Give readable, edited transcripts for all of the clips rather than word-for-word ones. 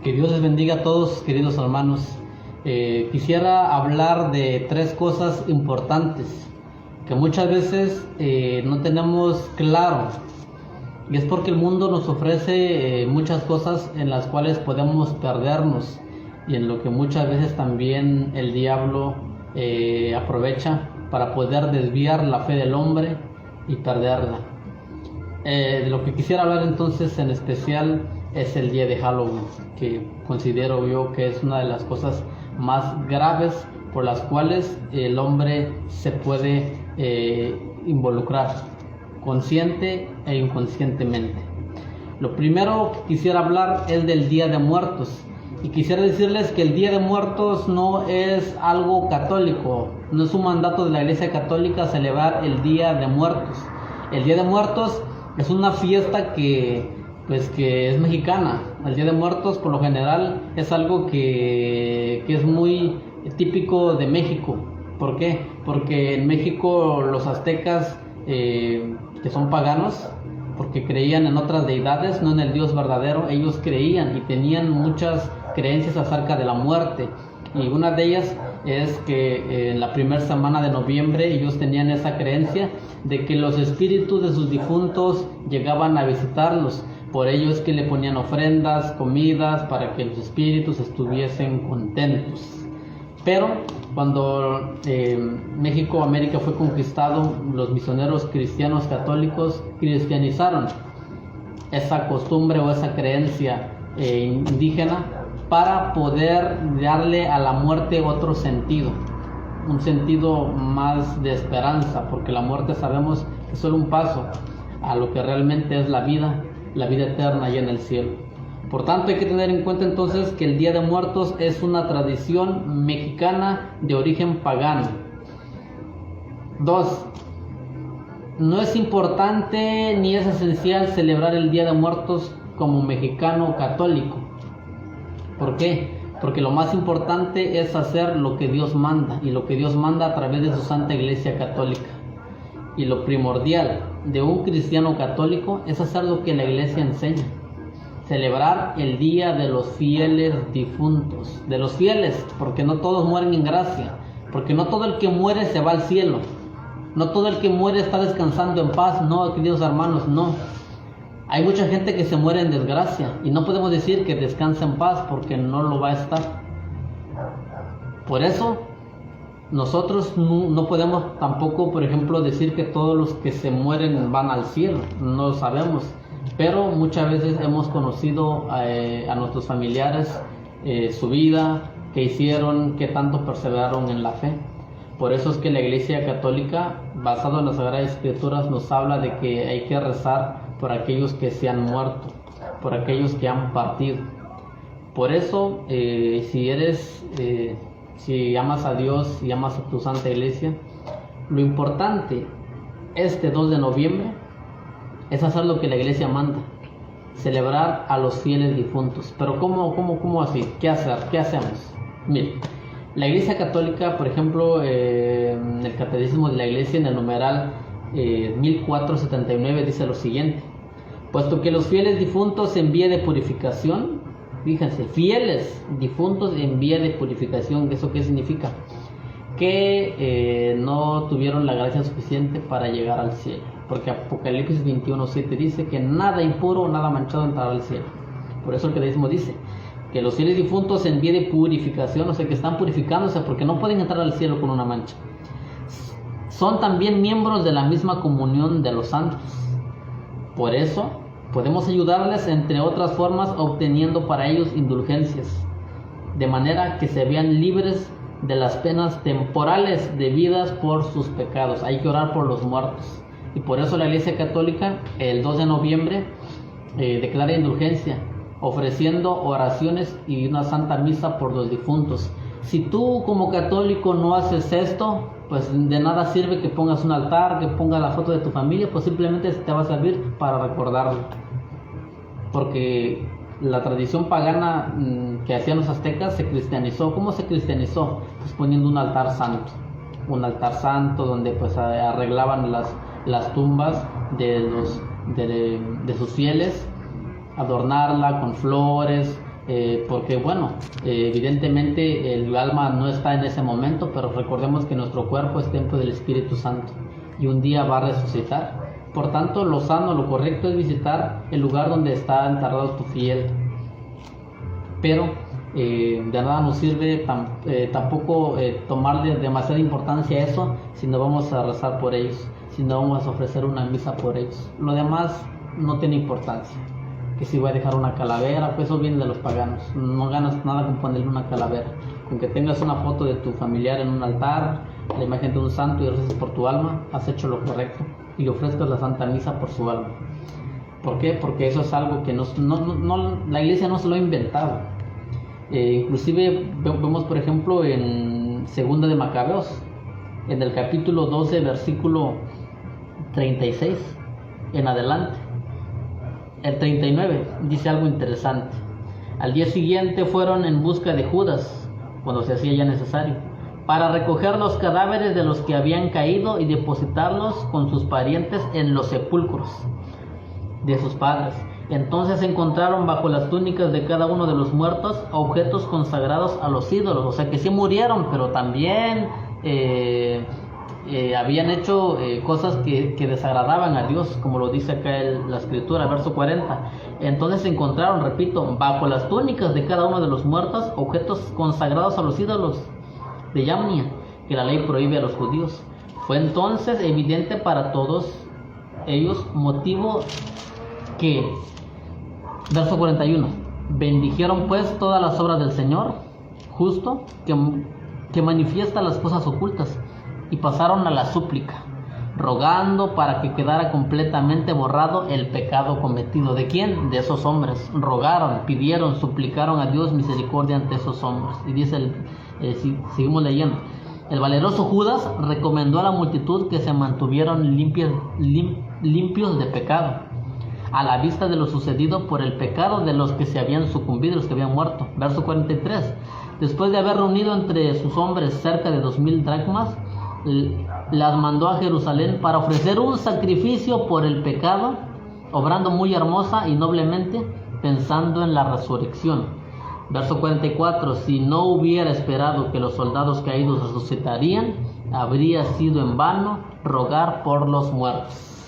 Que Dios les bendiga a todos, queridos hermanos. Quisiera hablar de tres cosas importantes que muchas veces no tenemos claro, y es porque el mundo nos ofrece muchas cosas en las cuales podemos perdernos, y en lo que muchas veces también el diablo aprovecha para poder desviar la fe del hombre y perderla. De lo que quisiera hablar entonces en especial es el día de Halloween, que considero yo que es una de las cosas más graves por las cuales el hombre se puede involucrar, consciente e inconscientemente. Lo primero que quisiera hablar es del Día de Muertos, y quisiera decirles que el Día de Muertos no es algo católico, no es un mandato de la Iglesia Católica celebrar el Día de Muertos. El Día de Muertos es una fiesta que es mexicana. El Día de Muertos por lo general es algo que es muy típico de México. ¿Por qué? Porque en México los aztecas, que son paganos, porque creían en otras deidades, no en el Dios verdadero, ellos creían y tenían muchas creencias acerca de la muerte. Y una de ellas es que en la primera semana de noviembre ellos tenían esa creencia de que los espíritus de sus difuntos llegaban a visitarlos. Por ello es que le ponían ofrendas, comidas, para que los espíritus estuviesen contentos. Pero cuando México, América fue conquistado, los misioneros cristianos católicos cristianizaron esa costumbre o esa creencia indígena para poder darle a la muerte otro sentido, un sentido más de esperanza, porque la muerte sabemos que es solo un paso a lo que realmente es la vida eterna allá en el cielo. Por tanto, hay que tener en cuenta entonces que el Día de Muertos es una tradición mexicana de origen pagano. 2. No es importante ni es esencial celebrar el Día de Muertos como mexicano católico. ¿Por qué? Porque lo más importante es hacer lo que Dios manda, y lo que Dios manda a través de su Santa Iglesia Católica. Y lo primordial de un cristiano católico es hacer lo que la Iglesia enseña: celebrar el Día de los Fieles Difuntos. De los fieles, porque no todos mueren en gracia, porque no todo el que muere se va al cielo, no todo el que muere está descansando en paz. No, queridos hermanos, no. Hay mucha gente que se muere en desgracia, y no podemos decir que descansa en paz, porque no lo va a estar. Por eso nosotros no podemos tampoco, por ejemplo, decir que todos los que se mueren van al cielo. No lo sabemos, pero muchas veces hemos conocido a nuestros familiares, su vida, qué hicieron, qué tanto perseveraron en la fe. Por eso es que la Iglesia Católica, basado en las Sagradas Escrituras, nos habla de que hay que rezar por aquellos que se han muerto, por aquellos que han partido. Por eso, si amas a Dios y amas a tu Santa Iglesia, lo importante este 2 de noviembre es hacer lo que la Iglesia manda: celebrar a los fieles difuntos. Pero ¿cómo así? ¿Qué hacer? ¿Qué hacemos? Mire, la Iglesia Católica, por ejemplo, en el Catecismo de la Iglesia, en el numeral 1479, dice lo siguiente: puesto que los fieles difuntos en vía de purificación, fíjense, fieles difuntos en vía de purificación, ¿eso qué significa? Que no tuvieron la gracia suficiente para llegar al cielo, porque Apocalipsis 21:7 dice que nada impuro, nada manchado entrará al cielo. Por eso el Catecismo dice que los fieles difuntos en vía de purificación, o sea, que están purificándose porque no pueden entrar al cielo con una mancha, son también miembros de la misma comunión de los santos. Por eso podemos ayudarles, entre otras formas, obteniendo para ellos indulgencias, de manera que se vean libres de las penas temporales debidas por sus pecados. Hay que orar por los muertos, y por eso la Iglesia Católica el 2 de noviembre declara indulgencia, ofreciendo oraciones y una santa misa por los difuntos. Si tú como católico no haces esto, pues de nada sirve que pongas un altar, que pongas la foto de tu familia, pues simplemente te va a servir para recordarlo. Porque la tradición pagana que hacían los aztecas se cristianizó. ¿Cómo se cristianizó? Pues poniendo un altar santo donde pues arreglaban las tumbas de sus fieles, adornarla con flores, porque bueno, evidentemente el alma no está en ese momento, pero recordemos que nuestro cuerpo es templo del Espíritu Santo y un día va a resucitar. Por tanto, lo sano, lo correcto es visitar el lugar donde está enterrado tu fiel. Pero de nada nos sirve tampoco tomarle demasiada importancia a eso si no vamos a rezar por ellos, si no vamos a ofrecer una misa por ellos. Lo demás no tiene importancia. Que si voy a dejar una calavera, pues eso viene de los paganos. No ganas nada con ponerle una calavera. Con que tengas una foto de tu familiar en un altar, la imagen de un santo y reces por tu alma, has hecho lo correcto y le ofrezcas la Santa Misa por su alma. ¿Por qué? Porque eso es algo que la Iglesia no se lo ha inventado. Inclusive vemos, por ejemplo, en Segunda de Macabeos, en el capítulo 12, versículo 36 en adelante. El 39 dice algo interesante. Al día siguiente fueron en busca de Judas, cuando se hacía ya necesario, para recoger los cadáveres de los que habían caído y depositarlos con sus parientes en los sepulcros de sus padres. Entonces encontraron bajo las túnicas de cada uno de los muertos objetos consagrados a los ídolos. O sea que sí murieron, pero también habían hecho cosas que desagradaban a Dios, como lo dice acá la escritura, verso 40. Entonces encontraron, repito, bajo las túnicas de cada uno de los muertos objetos consagrados a los ídolos de Yamnia, que la ley prohíbe a los judíos. Fue entonces evidente para todos ellos, motivo que, verso 41, bendijeron pues todas las obras del Señor justo, que manifiesta las cosas ocultas, y pasaron a la súplica, rogando para que quedara completamente borrado el pecado cometido. ¿De quién? De esos hombres. Rogaron, pidieron, suplicaron a Dios misericordia ante esos hombres. Y dice, seguimos leyendo, el valeroso Judas recomendó a la multitud que se mantuvieran limpios de pecado, a la vista de lo sucedido por el pecado de los que se habían sucumbido, los que habían muerto. Verso 43, después de haber reunido entre sus hombres cerca de 2000 dracmas, las mandó a Jerusalén para ofrecer un sacrificio por el pecado, obrando muy hermosa y noblemente, pensando en la resurrección. Verso 44, si no hubiera esperado que los soldados caídos resucitarían, habría sido en vano rogar por los muertos.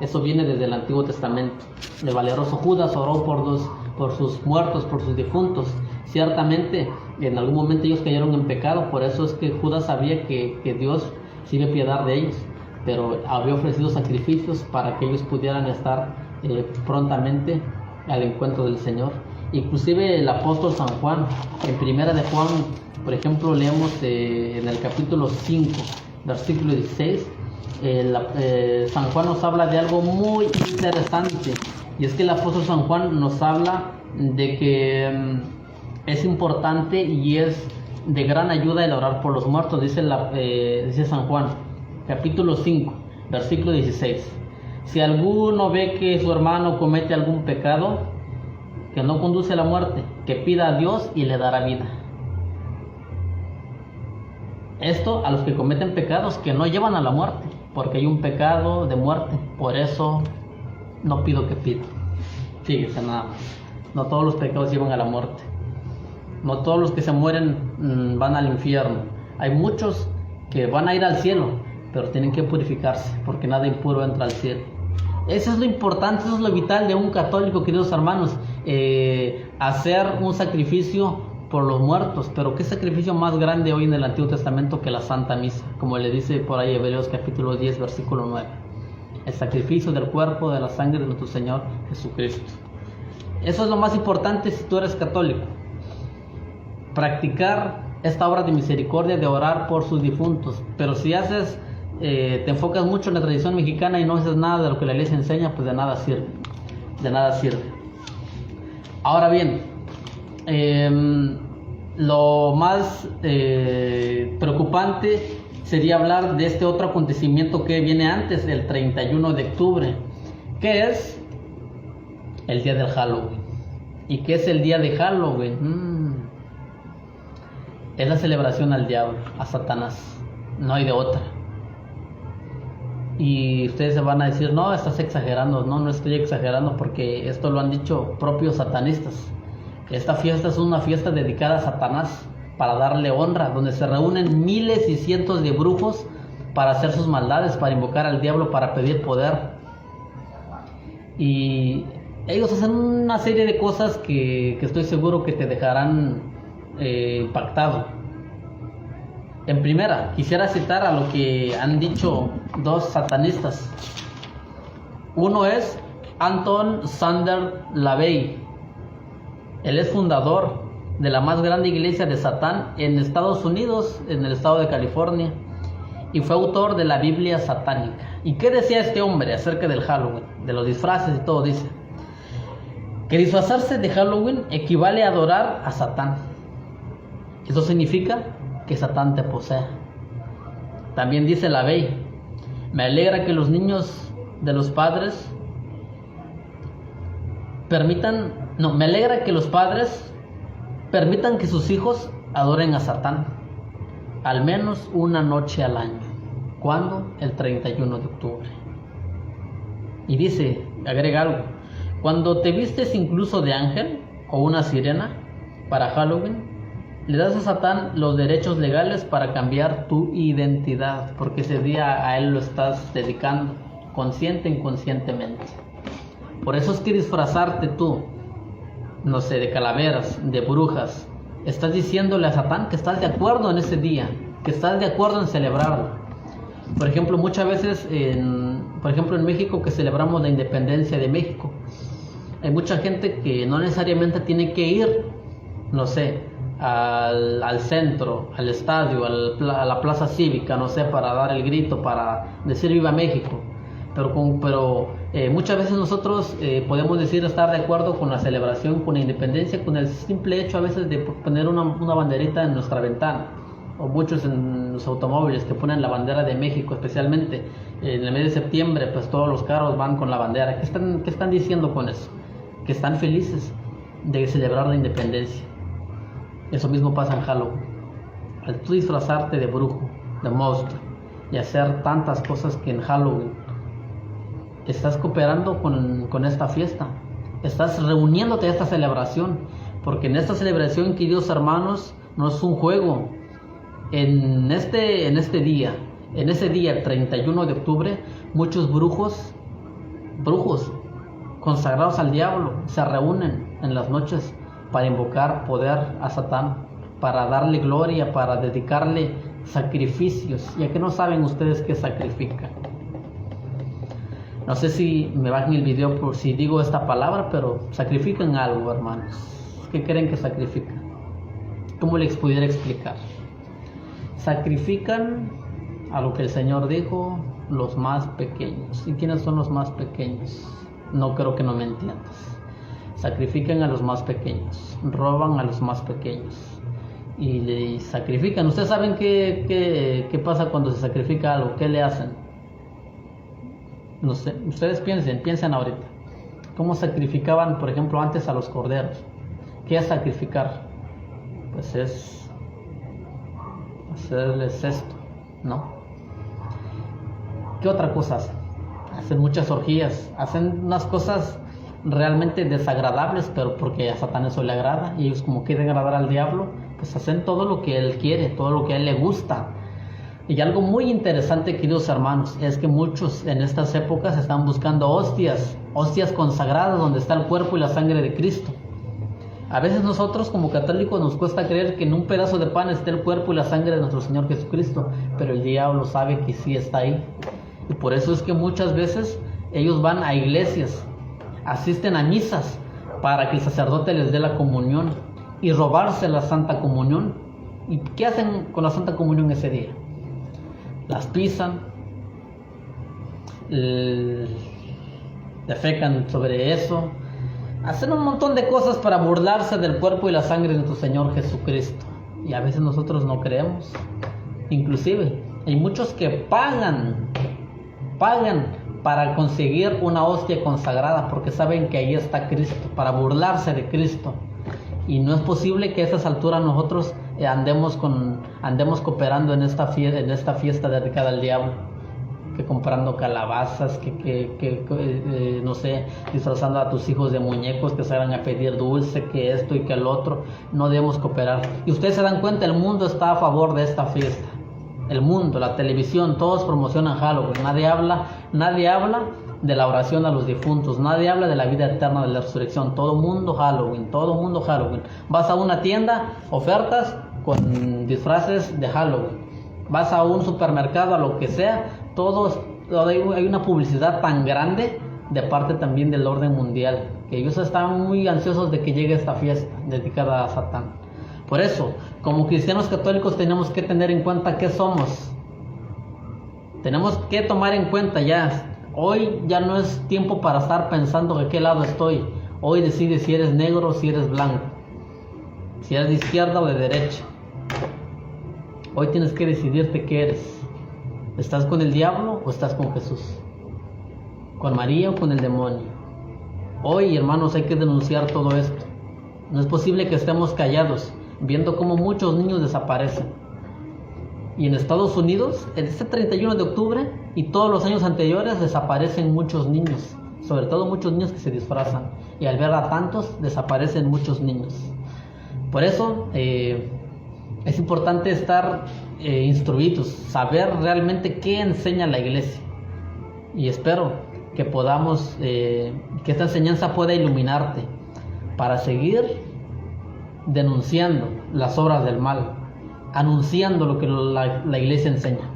Eso viene desde el Antiguo Testamento. El valeroso Judas oró por sus muertos, por sus difuntos. Ciertamente, en algún momento ellos cayeron en pecado, por eso es que Judas sabía que Dios se iba a piedad de ellos, pero había ofrecido sacrificios para que ellos pudieran estar prontamente al encuentro del Señor. Inclusive el apóstol San Juan, en Primera de Juan, por ejemplo, leemos en el capítulo 5, versículo 16, San Juan nos habla de algo muy interesante, y es que el apóstol San Juan nos habla de que es importante y es de gran ayuda el orar por los muertos. Dice San Juan, capítulo 5, versículo 16, si alguno ve que su hermano comete algún pecado que no conduce a la muerte, que pida a Dios y le dará vida. Esto a los que cometen pecados que no llevan a la muerte, porque hay un pecado de muerte, por eso no pido que pida. Fíjese nada más, no todos los pecados llevan a la muerte, no todos los que se mueren van al infierno. Hay muchos que van a ir al cielo, pero tienen que purificarse, porque nada impuro entra al cielo. Eso es lo importante, eso es lo vital de un católico, queridos hermanos, hacer un sacrificio por los muertos. Pero qué sacrificio más grande hoy en el Antiguo Testamento que la Santa Misa, como le dice por ahí Hebreos capítulo 10, versículo 9. El sacrificio del cuerpo, de la sangre de nuestro Señor Jesucristo. Eso es lo más importante si tú eres católico. Practicar esta obra de misericordia, de orar por sus difuntos. Pero si te enfocas mucho en la tradición mexicana y no haces nada de lo que la Iglesia enseña, pues de nada sirve. De nada sirve. Ahora bien, lo más preocupante sería hablar de este otro acontecimiento que viene antes, el 31 de octubre, que es el día del Halloween. ¿Y qué es el día de Halloween? Es la celebración al diablo, a Satanás, no hay de otra. Y ustedes se van a decir, no, estás exagerando. No estoy exagerando, porque esto lo han dicho propios satanistas, Esta fiesta es una fiesta dedicada a Satanás para darle honra, donde se reúnen miles y cientos de brujos para hacer sus maldades, para invocar al diablo, para pedir poder. Y ellos hacen una serie de cosas que estoy seguro que te dejarán impactado. En primera, quisiera citar a lo que han dicho dos satanistas. Uno es Anton Sander Lavey. Él es fundador de la más grande iglesia de Satán en Estados Unidos, en el estado de California, y fue autor de la Biblia satánica. ¿Y qué decía este hombre acerca del Halloween, de los disfraces y todo? Dice que disfrazarse de Halloween equivale a adorar a Satán. Eso significa que Satán te posee. También dice Lavey: me alegra que los niños de los padres me alegra que los padres permitan que sus hijos adoren a Satán al menos una noche al año. ¿Cuándo? El 31 de octubre. Y dice, agrega algo: cuando te vistes incluso de ángel o una sirena para Halloween, le das a Satán los derechos legales para cambiar tu identidad, porque ese día a él lo estás dedicando, consciente e inconscientemente. Por eso es que disfrazarte tú, no sé, de calaveras, de brujas, estás diciéndole a Satán que estás de acuerdo en ese día, que estás de acuerdo en celebrarlo. Por ejemplo, muchas veces, en México, que celebramos la independencia de México, hay mucha gente que no necesariamente tiene que ir, no sé, al centro, al estadio, a la plaza cívica, no sé, para dar el grito, para decir viva México. Pero muchas veces nosotros podemos decir estar de acuerdo con la celebración, con la independencia, con el simple hecho a veces de poner una banderita en nuestra ventana, o muchos en los automóviles que ponen la bandera de México, especialmente en el mes de septiembre, pues todos los carros van con la bandera. ¿Qué están diciendo con eso? Que están felices de celebrar la independencia. Eso mismo pasa en Halloween. Al tú disfrazarte de brujo, de monstruo, y hacer tantas cosas que en Halloween, estás cooperando con esta fiesta, estás reuniéndote a esta celebración, porque en esta celebración, queridos hermanos, no es un juego. En ese día, el 31 de octubre, muchos brujos consagrados al diablo se reúnen en las noches para invocar poder a Satán, para darle gloria, para dedicarle sacrificios. Ya que no saben ustedes qué sacrifican. No sé si me bajen el video por si digo esta palabra, pero sacrifican algo, hermanos. ¿Qué creen que sacrifican? ¿Cómo les pudiera explicar? Sacrifican a lo que el Señor dijo, los más pequeños. ¿Y quiénes son los más pequeños? No creo que no me entiendas. Sacrifican a los más pequeños, roban a los más pequeños y le sacrifican. ¿Ustedes saben qué pasa cuando se sacrifica algo? ¿Qué le hacen? No sé, ustedes piensen ahorita. ¿Cómo sacrificaban, por ejemplo, antes a los corderos? ¿Qué es sacrificar? Pues es hacerles esto, ¿no? ¿Qué otra cosa hacen? Hacen muchas orgías, hacen unas cosas realmente desagradables, pero porque a Satán eso le agrada, y ellos, como quieren agradar al diablo, pues hacen todo lo que él quiere, todo lo que a él le gusta. Y algo muy interesante, queridos hermanos, es que muchos en estas épocas están buscando hostias consagradas donde está el cuerpo y la sangre de Cristo. A veces nosotros como católicos nos cuesta creer que en un pedazo de pan esté el cuerpo y la sangre de nuestro Señor Jesucristo, pero el diablo sabe que sí está ahí. Y por eso es que muchas veces ellos van a iglesias, asisten a misas para que el sacerdote les dé la comunión y robarse la Santa Comunión. ¿Y qué hacen con la Santa Comunión ese día? Las pisan, defecan sobre eso, hacen un montón de cosas para burlarse del cuerpo y la sangre de nuestro Señor Jesucristo. Y a veces nosotros no creemos. Inclusive hay muchos que pagan para conseguir una hostia consagrada, porque saben que ahí está Cristo, para burlarse de Cristo. Y no es posible que a esas alturas nosotros andemos cooperando en esta fiesta dedicada al diablo. que comprando calabazas, no sé, disfrazando a tus hijos de muñecos, que salgan a pedir dulce, que esto y que el otro. No debemos cooperar. Y ustedes se dan cuenta, el mundo está a favor de esta fiesta. El mundo, la televisión, todos promocionan Halloween. Nadie habla de la oración a los difuntos, nadie habla de la vida eterna, de la resurrección. Todo mundo Halloween. Vas a una tienda, ofertas con disfraces de Halloween. Vas a un supermercado, a lo que sea, hay una publicidad tan grande de parte también del orden mundial, que ellos están muy ansiosos de que llegue esta fiesta dedicada a Satán. Por eso, como cristianos católicos tenemos que tener en cuenta qué somos. Tenemos que tomar en cuenta hoy ya no es tiempo para estar pensando de qué lado estoy. Hoy decide si eres negro o si eres blanco, si eres de izquierda o de derecha. Hoy tienes que decidirte qué eres. ¿Estás con el diablo o estás con Jesús? ¿Con María o con el demonio? Hoy, hermanos, hay que denunciar todo esto. No es posible que estemos callados viendo cómo muchos niños desaparecen. Y en Estados Unidos, en este 31 de octubre y todos los años anteriores, desaparecen muchos niños, sobre todo muchos niños que se disfrazan. Y al ver a tantos, desaparecen muchos niños. Por eso es importante estar instruidos, saber realmente qué enseña la iglesia. Y espero que podamos, que esta enseñanza pueda iluminarte para seguir denunciando las obras del mal, anunciando lo que la iglesia enseña,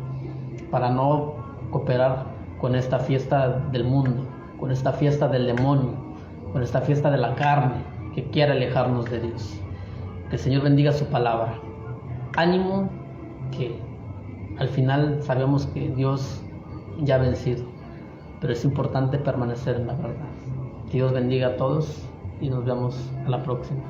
para no cooperar con esta fiesta del mundo, con esta fiesta del demonio, con esta fiesta de la carne que quiere alejarnos de Dios. Que el Señor bendiga su palabra. Ánimo, que al final sabemos que Dios ya ha vencido, pero es importante permanecer en la verdad. Dios bendiga a todos y nos vemos a la próxima.